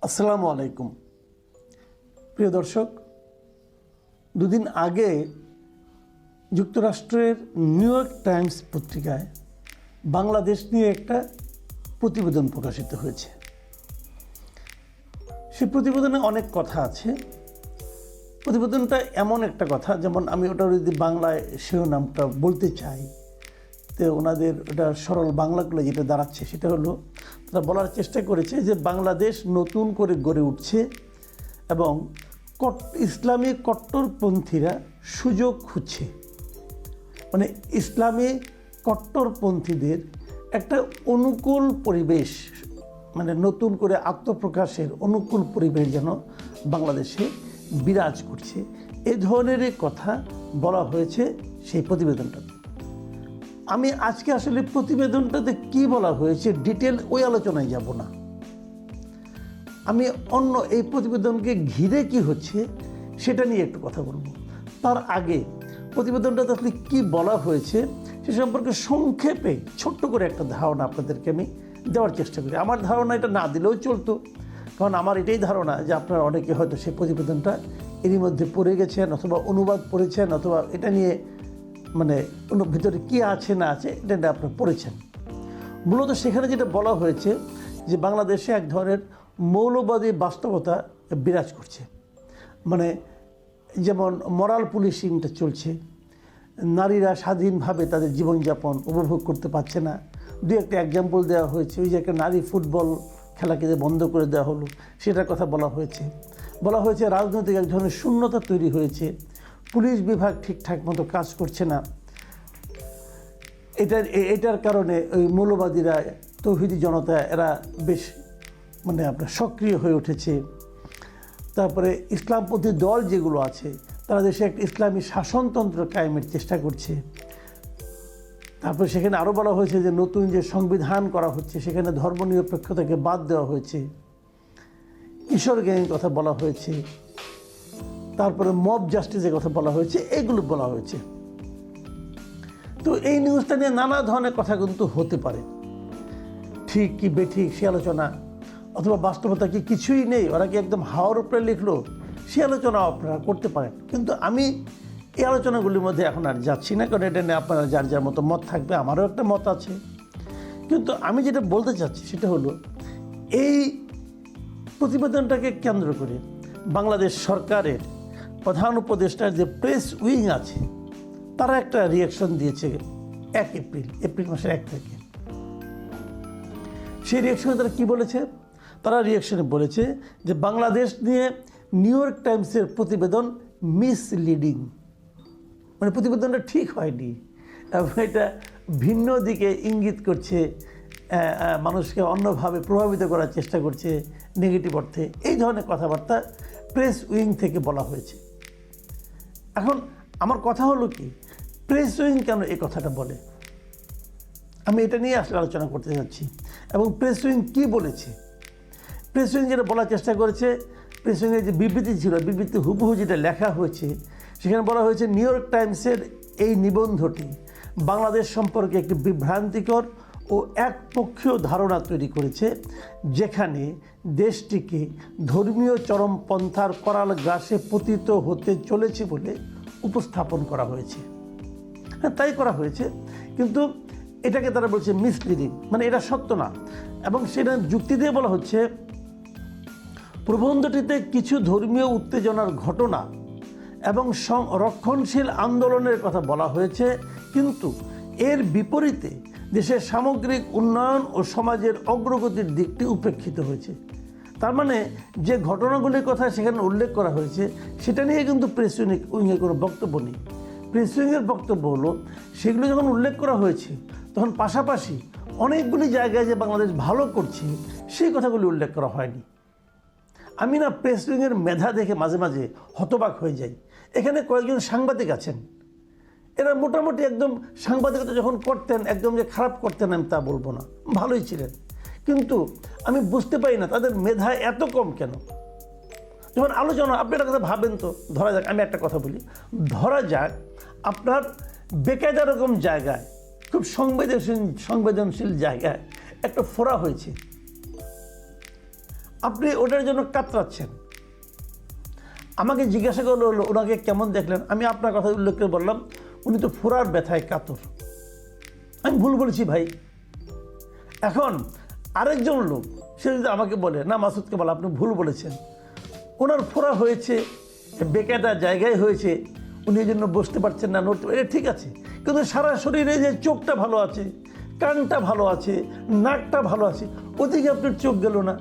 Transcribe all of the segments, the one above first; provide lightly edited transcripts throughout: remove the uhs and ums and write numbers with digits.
আসসালামু আলাইকুম প্রিয় দর্শক, দুদিন আগে যুক্তরাষ্ট্রের নিউ ইয়র্ক টাইমস পত্রিকায় বাংলাদেশ নিয়ে একটা প্রতিবেদন প্রকাশিত হয়েছে। সেই প্রতিবেদনে অনেক কথা আছে। প্রতিবেদনটা এমন একটা কথা, যেমন আমি ওটা যদি বাংলায় শিরোনামটা বলতে চাই, তো ওনাদের ওটা সরল বাংলাগুলো যেটা দাঁড়াচ্ছে সেটা হলো, তারা বলার চেষ্টা করেছে যে বাংলাদেশ নতুন করে গড়ে উঠছে এবং ইসলামী কট্টরপন্থীরা সুযোগ খুঁজছে। মানে ইসলামী কট্টরপন্থীদের একটা অনুকূল পরিবেশ, মানে নতুন করে আত্মপ্রকাশের অনুকূল পরিবেশ যেন বাংলাদেশে বিরাজ করছে, এই ধরনের কথা বলা হয়েছে সেই প্রতিবেদনটাতে। আমি আজকে আসলে প্রতিবেদনটাতে কি বলা হয়েছে ডিটেল ওই আলোচনায় যাব না। আমি অন্য এই প্রতিবেদনকে ঘিরে কি হচ্ছে সেটা নিয়ে একটু কথা বলবো। তার আগে প্রতিবেদনটাতে আসলে কী বলা হয়েছে সে সম্পর্কে সংক্ষেপে ছোট্ট করে একটা ধারণা আপনাদেরকে আমি দেওয়ার চেষ্টা করি। আমার ধারণা এটা না দিলেও চলতো, কারণ আমার এটাই ধারণা যে আপনারা অনেকে হয়তো সেই প্রতিবেদনটা এরই মধ্যে পড়ে গেছেন, অথবা অনুবাদ পড়েছেন, অথবা এটা নিয়ে মানে ভিতরে কী আছে না আছে এটা আপনারা পড়েছেন। মূলত সেখানে যেটা বলা হয়েছে যে বাংলাদেশে এক ধরনের মৌলবাদী বাস্তবতা বিরাজ করছে। মানে যেমন মরাল পুলিশিংটা চলছে, নারীরা স্বাধীনভাবে তাদের জীবনযাপন উপভোগ করতে পারছে না। দু একটা এক্সাম্পল দেওয়া হয়েছে, ওই যে একটা নারী ফুটবল খেলাকে যে বন্ধ করে দেওয়া হলো সেটার কথা বলা হয়েছে। বলা হয়েছে রাজনৈতিক এক ধরনের শূন্যতা তৈরি হয়েছে, পুলিশ বিভাগ ঠিকঠাক মতো কাজ করছে না। এটার কারণে ওই মৌলবাদীরা, তৌহিদি জনতা এরা বেশ মানে আপনার সক্রিয় হয়ে উঠেছে। তারপরে ইসলামপন্থী দল যেগুলো আছে তারা দেশে একটা ইসলামী শাসনতন্ত্র কায়েমের চেষ্টা করছে। তারপরে সেখানে আরও বলা হয়েছে যে নতুন যে সংবিধান করা হচ্ছে সেখানে ধর্মনিরপেক্ষতাকে বাদ দেওয়া হয়েছে। কিশোর গ্যাং কথা বলা হয়েছে, তারপরে মব জাস্টিসের কথা বলা হয়েছে, এগুলো বলা হয়েছে। তো এই নিউজটা নিয়ে নানা ধরনের কথা কিন্তু হতে পারে, ঠিক কি বেঠিক সে আলোচনা, অথবা বাস্তবতা কি কিছুই নেই, ওরা কি একদম হাওয়ার উপরে লিখলো, সে আলোচনা আপনারা করতে পারেন। কিন্তু আমি এই আলোচনাগুলির মধ্যে এখন আর যাচ্ছি না, কারণ এটা নিয়ে আপনারা যার যার মতো মত থাকবে, আমারও একটা মত আছে। কিন্তু আমি যেটা বলতে চাচ্ছি সেটা হলো, এই প্রতিবেদনটাকে কেন্দ্র করে বাংলাদেশ সরকারের প্রধান উপদেষ্টার যে প্রেস উইং আছে তারা একটা রিয়াকশন দিয়েছে 1 এপ্রিল মাসের 1 তারিখে। সেই রিয়াকশনে তারা কী বলেছে? তারা রিয়াকশনে বলেছে যে বাংলাদেশ নিয়ে নিউ ইয়র্ক টাইমসের প্রতিবেদন মিসলিডিং, মানে প্রতিবেদনটা ঠিক হয়নি এবং এটা ভিন্ন দিকে ইঙ্গিত করছে, মানুষকে অন্যভাবে প্রভাবিত করার চেষ্টা করছে নেগেটিভ অর্থে। এই ধরনের কথাবার্তা প্রেস উইং থেকে বলা হয়েছে। এখন আমার কথা হলো কি, প্রেস উইং কেন এই কথাটা বলে, আমি এটা নিয়ে আসলে আলোচনা করতে যাচ্ছি। এবং প্রেস উইং কী বলেছে, প্রেস উইং যেটা বলার চেষ্টা করেছে, প্রেস উইংয়ের যে বিবৃতি ছিল, বিবৃতি হুবহু যেটা লেখা হয়েছে সেখানে বলা হয়েছে নিউ ইয়র্ক টাইমসের এই নিবন্ধটি বাংলাদেশ সম্পর্কে একটি বিভ্রান্তিকর ও একপক্ষীয় ধারণা তৈরি করেছে, যেখানে দেশটিকে ধর্মীয় চরমপন্থার করাল গ্রাসে পতিত হতে চলেছে বলে উপস্থাপন করা হয়েছে। হ্যাঁ, তাই করা হয়েছে, কিন্তু এটাকে তারা বলছে মিসলিডিং, মানে এটা সত্য না। এবং সেটা যুক্তি দিয়ে বলা হচ্ছে, প্রবন্ধটিতে কিছু ধর্মীয় উত্তেজনার ঘটনা এবং রক্ষণশীল আন্দোলনের কথা বলা হয়েছে, কিন্তু এর বিপরীতে দেশের সামগ্রিক উন্নয়ন ও সমাজের অগ্রগতির দিকটি উপেক্ষিত হয়েছে। তার মানে যে ঘটনাগুলির কথা সেখানে উল্লেখ করা হয়েছে সেটা নিয়ে কিন্তু প্রেস উইংয়ের কোনো বক্তব্য নেই। প্রেস উইংয়ের বক্তব্য হলো, সেগুলো যখন উল্লেখ করা হয়েছে তখন পাশাপাশি অনেকগুলি জায়গায় যে বাংলাদেশ ভালো করছে সেই কথাগুলি উল্লেখ করা হয়নি। আমি না প্রেস উইংয়ের মেধা দেখে মাঝে মাঝে হতবাক হয়ে যাই। এখানে কয়েকজন সাংবাদিক আছেন, এরা মোটামুটি একদম সাংবাদিকতা যখন করতেন, একদম যে খারাপ করতেন আমি তা বলবো না, ভালোই ছিলেন, কিন্তু আমি বুঝতে পারি না তাদের মেধা এত কম কেন। যখন আলোচনা, আপনি একটা কথা ভাবেন তো, ধরা যাক, আমি একটা কথা বলি, ধরা যাক আপনার বেকায়দা রকম জায়গায়, খুব সংবেদনশীল জায়গায় একটা ফোড়া হয়েছে, আপনি ওটার জন্য কাতরাচ্ছেন। আমাকে জিজ্ঞাসা করলো ওনাকে কেমন দেখলেন, আমি আপনার কথা উল্লেখ করে বললাম উনি তো ফোড়ার ব্যথায় কাতর। আমি ভুল বলেছি ভাই। এখন আরেকজন লোক সে যদি আমাকে বলে, না মাসুদকে বলে আপনি ভুল বলেছেন, ওনার ফোড়া হয়েছে বেকায়দা জায়গায় হয়েছে, উনি এই জন্য বসতে পারছেন না, নড়তে, এটা ঠিক আছে, কিন্তু সারা শরীরে যে চোখটা ভালো আছে, কানটা ভালো আছে, নাকটা ভালো আছে, ওদিকে আপনার চোখ গেল না,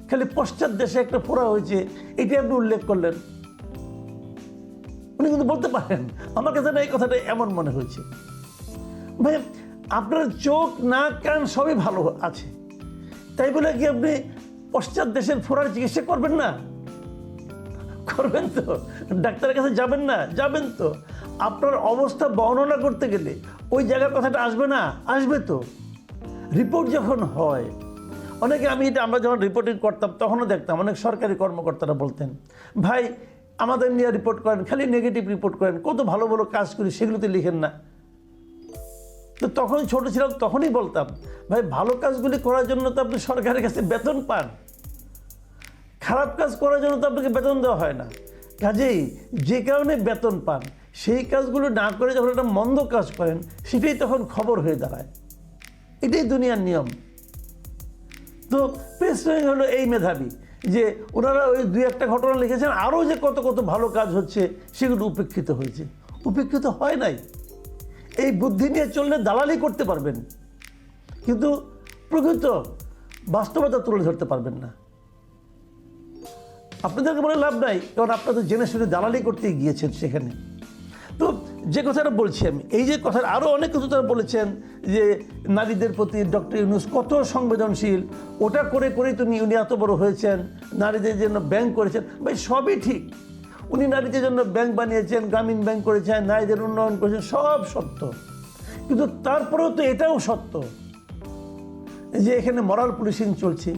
খালি পশ্চাৎ দেশে একটা ফোড়া হয়েছে এটি আপনি উল্লেখ করলেন। উনি কিন্তু বলতে পারেন আমার কাছে না এই কথাটা এমন মনে হয়েছে। ভাই আপনার চোখ নাক কান সবই ভালো আছে, তাই বলে কি আপনি পশ্চাৎ দেশের ফোড়ার চিকিৎসা করবেন না? করবেন তো, ডাক্তারের কাছে যাবেন না? যাবেন তো। আপনার অবস্থা বর্ণনা করতে গেলে ওই জায়গার কথাটা আসবে না? আসবে তো। রিপোর্ট যখন হয়, অনেকে আমরা যখন রিপোর্টিং করতাম তখনও দেখতাম অনেক সরকারি কর্মকর্তারা বলতেন, ভাই আমাদের নিয়ে রিপোর্ট করেন, খালি নেগেটিভ রিপোর্ট করেন, কত ভালো ভালো কাজ করি সেগুলোতে লিখেন না। তো তখন ছোট ছিলাম তখনই বলতাম, ভাই ভালো কাজগুলি করার জন্য তো আপনি সরকারের কাছে বেতন পান, খারাপ কাজ করার জন্য তো আপনাকে বেতন দেওয়া হয় না। কাজেই যে কারণে বেতন পান সেই কাজগুলো না করে যখন একটা মন্দ কাজ করেন সেটাই তখন খবর হয়ে দাঁড়ায়। এটাই দুনিয়ার নিয়ম। তো প্রেস হলো এই মেধাবী যে ওনারা ওই দুই একটা ঘটনা লিখেছেন, আরও যে কত কত ভালো কাজ হচ্ছে সেগুলো উপেক্ষিত হয়েছে। উপেক্ষিত হয় নাই। এই বুদ্ধি নিয়ে চললে দালালি করতে পারবেন, কিন্তু প্রকৃত বাস্তবতা তুলে ধরতে পারবেন না। আপনাদেরকে বলে লাভ নাই, কারণ আপনারা তো জেনে শুনে দালালি করতে গিয়েছেন সেখানে। তো যে কথাটা বলছি আমি, এই যে কথার আরও অনেক কিছু তারা বলেছেন যে নারীদের প্রতি ডক্টর ইউনূস কত সংবেদনশীল, ওটা করে করেই তো উনি এত বড় হয়েছেন, নারীদের জন্য ব্যাংক করেছেন। ভাই সবই ঠিক, উনি নারীদের জন্য ব্যাংক বানিয়েছেন, গ্রামীণ ব্যাংক করেছেন, নারীদের উন্নয়ন করেছেন, সব সত্য। কিন্তু তারপরেও তো এটাও সত্য যে এখানে মরাল পুলিশিং চলছে।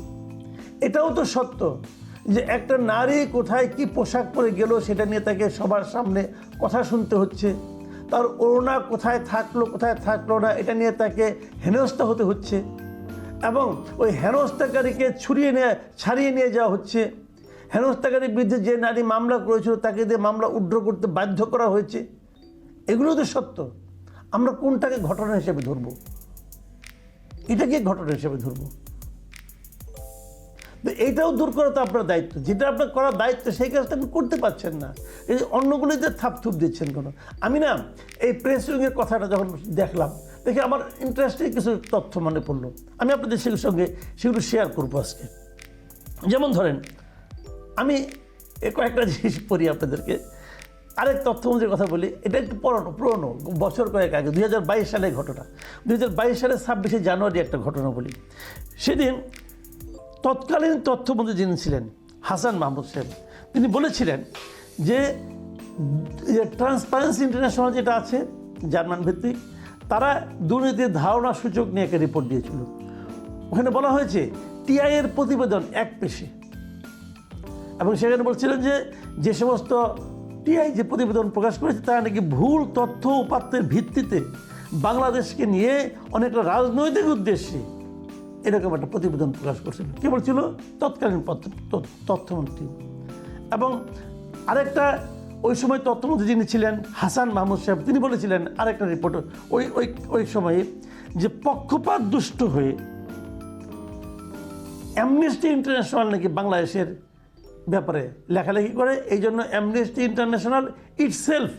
এটাও তো সত্য যে একটা নারী কোথায় কি পোশাক পরে গেল সেটা নিয়ে তাকে সবার সামনে কথা শুনতে হচ্ছে, তার ওড়না কোথায় থাকলো না এটা নিয়ে তাকে হেনস্থা হতে হচ্ছে, এবং ওই হেনস্থাকারীকে ছাড়িয়ে নিয়ে যাওয়া হচ্ছে। হেনস্থাকারীর বিরুদ্ধে যে নারী মামলা করেছিল তাকে দিয়ে মামলা উড্র করতে বাধ্য করা হয়েছে। এগুলো তো সত্য। আমরা কোনটাকে ঘটনা হিসেবে ধরবো? এটাকে ঘটনা হিসেবে ধরবো? তো এইটাও দূর করা তো আপনার দায়িত্ব। যেটা আপনার করার দায়িত্ব সেই কাজটা আপনি করতে পারছেন না, এই অন্যগুলিতে থাপথুপ দিচ্ছেন কেন? আমি না এই প্রেস উইংয়ের কথাটা যখন দেখলাম, দেখে আমার ইন্টারেস্টিং কিছু তথ্য মনে পড়লো। আমি আপনাদের সঙ্গে সেগুলো শেয়ার করবো আজকে। যেমন ধরেন, আমি কয়েকটা জিনিস পড়ি আপনাদেরকে। আরেক তথ্যমন্ত্রীর কথা বলি, এটা একটু পুরনো, বছর কয়েক আগে, 2022 সালের ঘটনা। 2022 সালের 26শে জানুয়ারি একটা ঘটনা বলি। সেদিন তৎকালীন তথ্যমন্ত্রী যিনি ছিলেন হাসান মাহমুদ সাহেব, তিনি বলেছিলেন যে ট্রান্সপারেন্সি ইন্টারন্যাশনাল যেটা আছে জার্মান ভিত্তিক, তারা দুর্নীতির ধারণা সূচক নিয়ে একটা রিপোর্ট দিয়েছিল। ওখানে বলা হয়েছে টিআইয়ের প্রতিবেদন এক পেশে, এবং সেখানে বলছিলেন যে সমস্ত টিআই যে প্রতিবেদন প্রকাশ করেছে তারা নাকি ভুল তথ্য উপাত্তের ভিত্তিতে বাংলাদেশকে নিয়ে অনেকটা রাজনৈতিক উদ্দেশ্যে এরকম একটা প্রতিবেদন প্রকাশ করছিল। কে বলছিল? তৎকালীন তথ্যমন্ত্রী। এবং আরেকটা ওই সময় তথ্যমন্ত্রী যিনি ছিলেন হাসান মাহমুদ সাহেব, তিনি বলেছিলেন আরেকটা রিপোর্ট ওই সময়ে যে পক্ষপাত দুষ্ট হয়ে অ্যামনেস্টি ইন্টারন্যাশনাল নাকি বাংলাদেশের ব্যাপারে লেখালেখি করে, এই জন্য অ্যামনেস্টি ইন্টারন্যাশনাল ইটসেলফ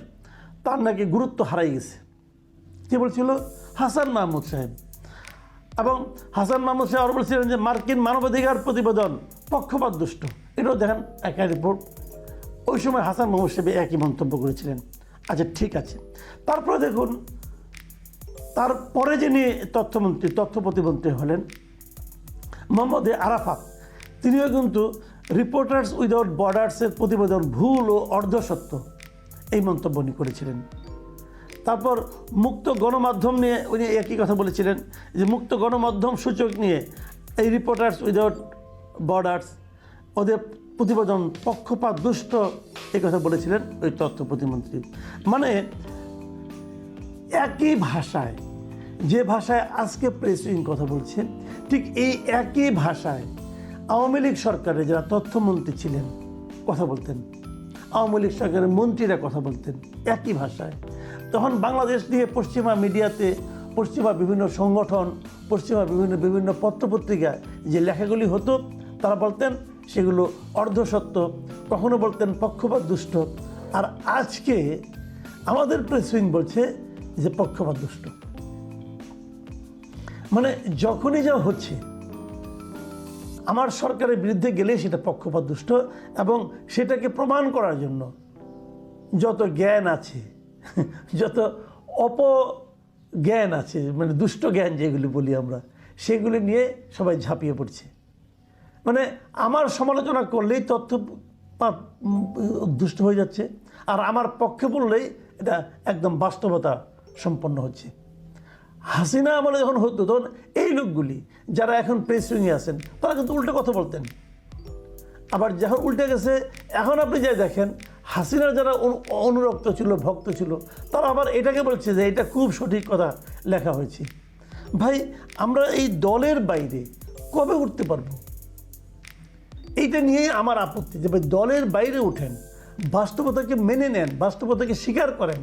তার নাকি গুরুত্ব হারাই গেছে। কে বলছিল? হাসান মাহমুদ সাহেব। এবং হাসান মাহমুদ সাহেব আরও বলছিলেন যে মার্কিন মানবাধিকার প্রতিবেদন পক্ষপাত দুষ্ট। এটাও দেখেন একটা রিপোর্ট। ওই সময় হাসান মাহমুদ সাহেব একই মন্তব্য করেছিলেন। আচ্ছা ঠিক আছে, তারপরে দেখুন তারপরে যিনি তথ্য প্রতিমন্ত্রী হলেন মোহাম্মদ আরাফাত, তিনিও কিন্তু রিপোর্টার্স উইদাউট বর্ডার্সের প্রতিবেদন ভুল ও অর্ধসত্য এই মন্তব্য উনি করেছিলেন। তারপর মুক্ত গণমাধ্যম নিয়ে উনি একই কথা বলেছিলেন যে মুক্ত গণমাধ্যম সূচক নিয়ে এই রিপোর্টার্স উইদাউট বর্ডার্স ওদের প্রতিবেদন পক্ষপাত দুষ্ট এই কথা বলেছিলেন ওই তথ্য প্রতিমন্ত্রী। মানে একই ভাষায়, যে ভাষায় আজকে প্রেস উইং কথা বলছেন, ঠিক এই একই ভাষায় আওয়ামী লীগ সরকারে যারা তথ্যমন্ত্রী ছিলেন কথা বলতেন, আওয়ামী লীগ সরকারের মন্ত্রীরা কথা বলতেন একই ভাষায়। তখন বাংলাদেশ নিয়ে পশ্চিমা মিডিয়াতে, পশ্চিমা বিভিন্ন সংগঠন, পশ্চিমা বিভিন্ন পত্রপত্রিকায় যে লেখাগুলি হতো, তারা বলতেন সেগুলো অর্ধসত্য, কখনো বলতেন পক্ষপাত দুষ্ট। আর আজকে আমাদের প্রেস উইং বলছে যে পক্ষপাত দুষ্ট। মানে যখনই যা হচ্ছে আমার সরকারের বিরুদ্ধে গেলে সেটা পক্ষপাত দুষ্ট, এবং সেটাকে প্রমাণ করার জন্য যত জ্ঞান আছে, যত অপজ্ঞান আছে, মানে দুষ্ট জ্ঞান যেগুলি বলি আমরা, সেগুলি নিয়ে সবাই ঝাঁপিয়ে পড়ছে। মানে আমার সমালোচনা করলেই তথ্য দুষ্ট হয়ে যাচ্ছে, আর আমার পক্ষে বললেই এটা একদম বাস্তবতা সম্পন্ন হচ্ছে। হাসিনা আমলে যখন হতো তখন এই লোকগুলি যারা এখন প্রেস উইংয়ে আছেন তারা কিন্তু উল্টো কথা বলতেন। আবার যখন উল্টে গেছে, এখন আপনি যাই দেখেন হাসিনার যারা অনুরক্ত ছিল, ভক্ত ছিল, তারা আবার এটাকে বলছে যে এটা খুব সঠিক কথা লেখা হয়েছে। ভাই, আমরা এই দলের বাইরে কবে উঠতে পারবো? এইটা নিয়েই আমার আপত্তি যে ভাই দলের বাইরে উঠেন, বাস্তবতাকে মেনে নেন, বাস্তবতাকে স্বীকার করেন।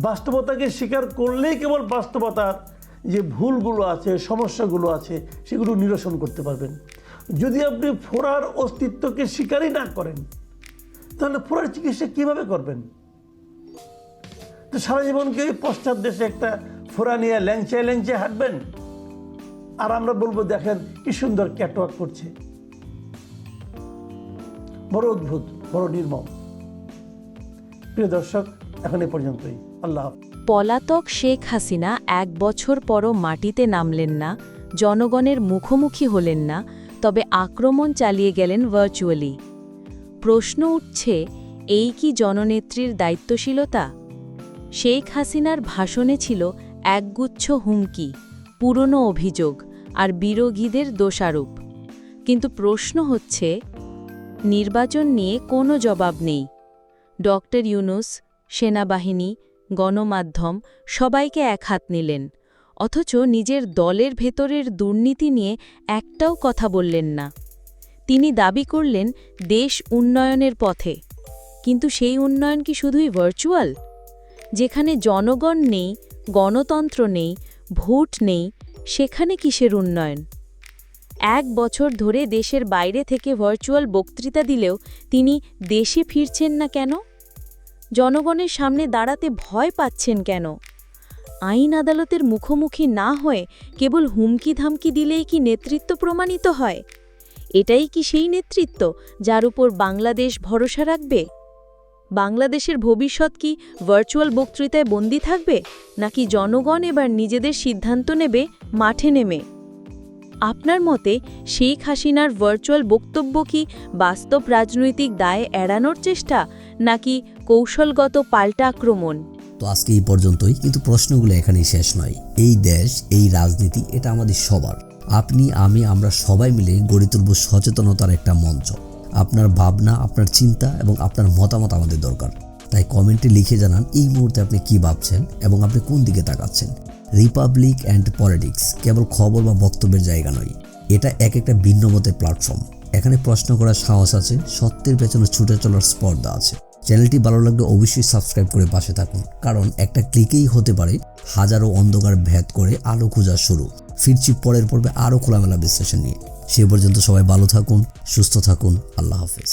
বাস্তবতাকে স্বীকার করলেই কেবল বাস্তবতার যে ভুলগুলো আছে, সমস্যাগুলো আছে, সেগুলো নিরসন করতে পারবেন। যদি আপনি ফোড়ার অস্তিত্বকে স্বীকারই না করেন, তাহলে ফোড়ার চিকিৎসা কীভাবে করবেন? তো সারা জীবনকে পশ্চাৎ দেশে একটা ফোড়া নিয়ে ল্যাংচায় ল্যাংচায় হাঁটবেন, আর আমরা বলবো দেখেন কি সুন্দর ক্যাটওয়াক করছে। বড় অদ্ভুত, বড় নির্মম। প্রিয় দর্শক, এখন এ পর্যন্তই। আল্লাহ হাফেজ। পলাতক শেখ হাসিনা 1 বছর পরও মাটিতে নামলেন না, জনগণের মুখোমুখি হলেন না, তবে আক্রমণ চালিয়ে গেলেন ভার্চুয়ালি। প্রশ্ন উঠছে, এই কি জননেত্রীর দায়িত্বশীলতা? শেখ হাসিনার ভাষণে ছিল একগুচ্ছ হুমকি, পুরনো অভিযোগ আর বিরোধীদের দোষারোপ। কিন্তু প্রশ্ন হচ্ছে, নির্বাচন নিয়ে কোনো জবাব নেই। ডক্টর ইউনূস, সেনাবাহিনী, গণমাধ্যম সবাইকে একহাত নিলেন, অথচ নিজের দলের ভেতরের দুর্নীতি নিয়ে একটাও কথা বললেন না। তিনি দাবি করলেন দেশ উন্নয়নের পথে, কিন্তু সেই উন্নয়ন কি শুধুই ভার্চুয়াল? যেখানে জনগণ নেই, গণতন্ত্র নেই, ভোট নেই, সেখানে কিসের উন্নয়ন? 1 বছর ধরে দেশের বাইরে থেকে ভার্চুয়াল বক্তৃতা দিলেও তিনি দেশে ফিরছেন না কেন? জনগণের সামনে দাঁড়াতে ভয় পাচ্ছেন কেন? আইন আদালতের মুখোমুখি না হয়ে কেবল হুমকি ধামকি দিলেই কি নেতৃত্ব প্রমাণিত হয়? এটাই কি সেই নেতৃত্ব যার উপর বাংলাদেশ ভরসা রাখবে? বাংলাদেশের ভবিষ্যৎ কি ভার্চুয়াল বক্তৃতায় বন্দী থাকবে, নাকি জনগণ এবার নিজেদের সিদ্ধান্ত নেবে মাঠে নেমে? আপনার মতে শেখ হাসিনার ভার্চুয়াল বক্তব্য কি বাস্তব রাজনৈতিক দায় এড়ানোর চেষ্টা, নাকি কৌশলগত পাল্টা আক্রমণ? তো আজকে এই পর্যন্তই, কিন্তু প্রশ্নগুলো এখানেই শেষ নয়। এই দেশ, এই রাজনীতি, এটা আমাদের সবার। আপনি, আমি, আমরা সবাই মিলে গড়ে তুলব সচেতনতার একটা মঞ্চ। আপনার ভাবনা, আপনার চিন্তা এবং আপনার মতামত আমাদের দরকার। তাই কমেন্টে লিখে জানান এই মুহূর্তে আপনি কি ভাবছেন এবং আপনি কোন দিকে তাকাচ্ছেন। রিপাবলিক অ্যান্ড পলিটিক্স কেবল খবর বা বক্তব্যের জায়গা নয়, এটা একটা ভিন্ন মতের প্ল্যাটফর্ম। এখানে প্রশ্ন করার সাহস আছে, সত্যের পেছনে ছুটে চলার স্পর্ধা আছে। চ্যানেলটি ভালো লাগলে অবশ্যই সাবস্ক্রাইব করে পাশে থাকুন, কারণ একটা ক্লিকেই হতে পারে হাজারো অন্ধকার ভেদ করে আলো খোঁজা শুরু। ফিরছি পরের পর্বে আরও খোলামেলা বিশ্লেষণ নিয়ে। সে পর্যন্ত সবাই ভালো থাকুন, সুস্থ থাকুন। আল্লাহ হাফেজ।